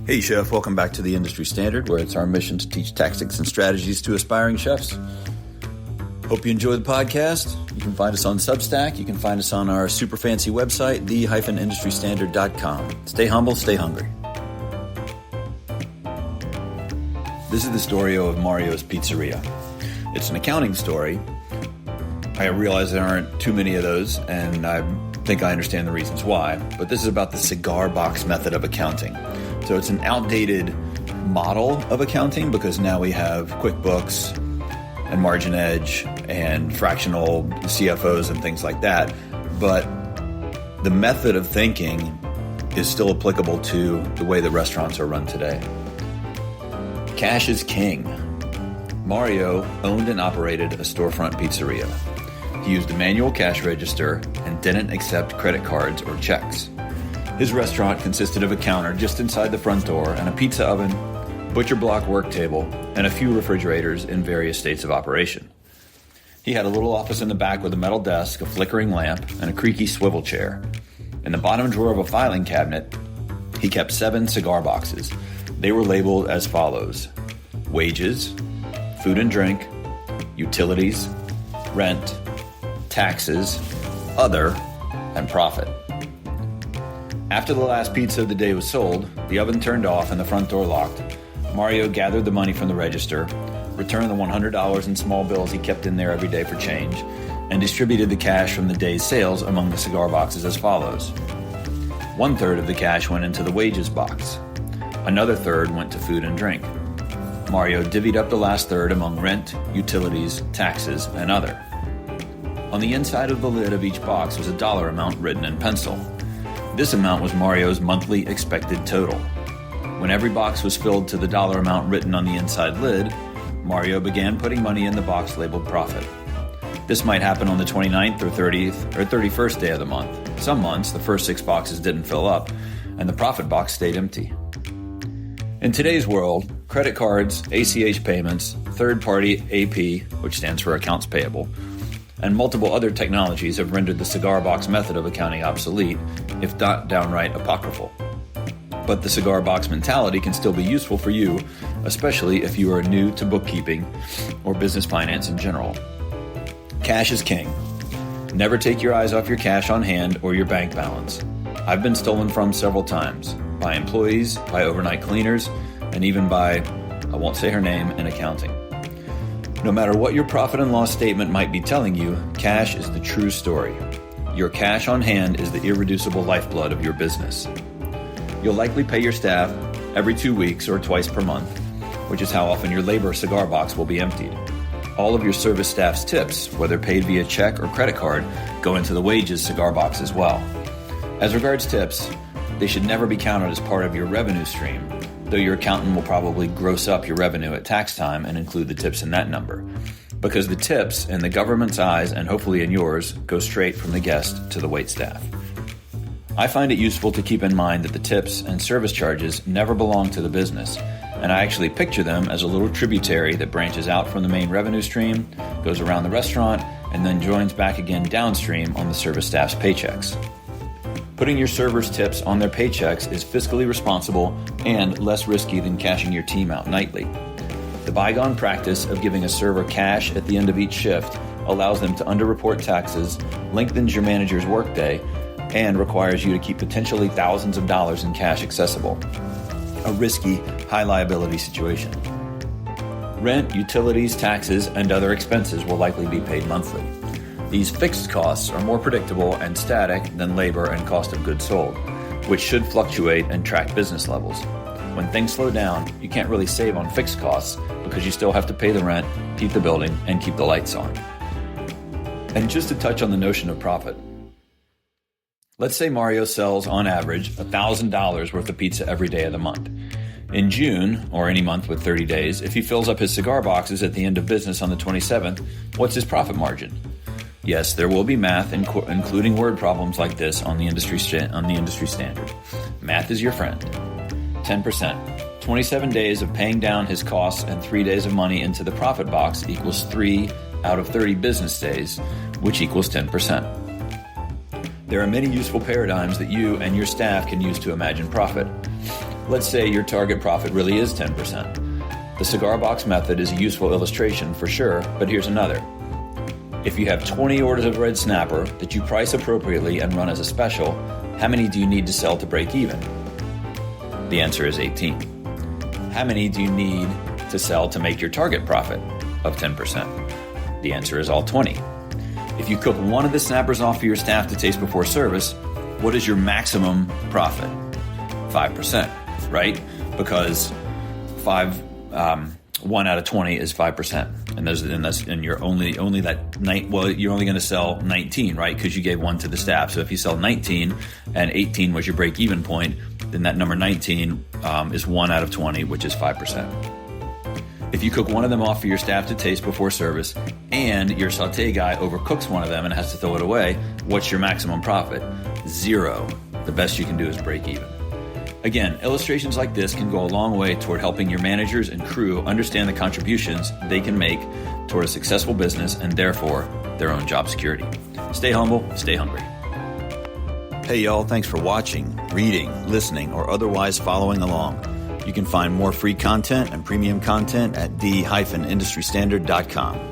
Hey Chef, welcome back to the Industry Standard, where it's our mission to teach tactics and strategies to aspiring chefs. Hope you enjoy the podcast. You can find us on Substack. You can find us on our super fancy website, the-industrystandard.com. Stay humble, stay hungry. This is the story of Mario's Pizzeria. It's an accounting story. I realize there aren't too many of those, and I think I understand the reasons why, but this is about the cigar box method of accounting. So it's an outdated model of accounting because now we have QuickBooks and Margin Edge and fractional CFOs and things like that. But the method of thinking is still applicable to the way that restaurants are run today. Cash is king. Mario owned and operated a storefront pizzeria. He used a manual cash register and didn't accept credit cards or checks. His restaurant consisted of a counter just inside the front door and a pizza oven, butcher block work table, and a few refrigerators in various states of operation. He had a little office in the back with a metal desk, a flickering lamp, and a creaky swivel chair. In the bottom drawer of a filing cabinet, he kept 7 cigar boxes. They were labeled as follows: wages, food and drink, utilities, rent, taxes, other, and profit. After the last pizza of the day was sold, the oven turned off and the front door locked. Mario gathered the money from the register, returned the $100 in small bills he kept in there every day for change, and distributed the cash from the day's sales among the cigar boxes as follows. 1/3 of the cash went into the wages box. Another third went to food and drink. Mario divvied up the last third among rent, utilities, taxes, and other. On the inside of the lid of each box was a dollar amount written in pencil. This amount was Mario's monthly expected total. When every box was filled to the dollar amount written on the inside lid, Mario began putting money in the box labeled profit. This might happen on the 29th or 30th or 31st day of the month. Some months, the first 6 boxes didn't fill up, and the profit box stayed empty. In today's world, credit cards, ACH payments, third-party AP, which stands for accounts payable, and multiple other technologies have rendered the cigar box method of accounting obsolete, if not downright apocryphal. But the cigar box mentality can still be useful for you, especially if you are new to bookkeeping or business finance in general. Cash is king. Never take your eyes off your cash on hand or your bank balance. I've been stolen from several times, by employees, by overnight cleaners, and even by, I won't say her name, in accounting. No matter what your profit and loss statement might be telling you, cash is the true story. Your cash on hand is the irreducible lifeblood of your business. You'll likely pay your staff every 2 weeks or twice per month, which is how often your labor cigar box will be emptied. All of your service staff's tips, whether paid via check or credit card, go into the wages cigar box as well. As regards tips, they should never be counted as part of your revenue stream, though your accountant will probably gross up your revenue at tax time and include the tips in that number. Because the tips, in the government's eyes and hopefully in yours, go straight from the guest to the waitstaff. I find it useful to keep in mind that the tips and service charges never belong to the business, and I actually picture them as a little tributary that branches out from the main revenue stream, goes around the restaurant, and then joins back again downstream on the service staff's paychecks. Putting your servers' tips on their paychecks is fiscally responsible and less risky than cashing your team out nightly. The bygone practice of giving a server cash at the end of each shift allows them to underreport taxes, lengthens your manager's workday, and requires you to keep potentially thousands of dollars in cash accessible. A risky, high-liability situation. Rent, utilities, taxes, and other expenses will likely be paid monthly. These fixed costs are more predictable and static than labor and cost of goods sold, which should fluctuate and track business levels. When things slow down, you can't really save on fixed costs because you still have to pay the rent, keep the building, and keep the lights on. And just to touch on the notion of profit. Let's say Mario sells, on average, $1,000 worth of pizza every day of the month. In June, or any month with 30 days, if he fills up his cigar boxes at the end of business on the 27th, what's his profit margin? Yes, there will be math, including word problems like this on the industry standard. Math is your friend. 10%. 27 days of paying down his costs and 3 days of money into the profit box equals 3 out of 30 business days, which equals 10%. There are many useful paradigms that you and your staff can use to imagine profit. Let's say your target profit really is 10%. The cigar box method is a useful illustration for sure, but here's another. If you have 20 orders of red snapper that you price appropriately and run as a special, how many do you need to sell to break even? The answer is 18. How many do you need to sell to make your target profit of 10%? The answer is all 20. If you cook one of the snappers off for your staff to taste before service, what is your maximum profit? 5%, right? Because 1 out of 20 is 5%. And you're only that night. Well, you're only going to sell 19, right? Because you gave one to the staff. So if you sell 19 and 18 was your break-even point, then that number 19 is 1 out of 20, which is 5%. If you cook one of them off for your staff to taste before service, and your sauté guy overcooks one of them and has to throw it away, what's your maximum profit? 0. The best you can do is break even. Again, illustrations like this can go a long way toward helping your managers and crew understand the contributions they can make toward a successful business and therefore their own job security. Stay humble, stay hungry. Hey y'all, thanks for watching, reading, listening, or otherwise following along. You can find more free content and premium content at the-industrystandard.com.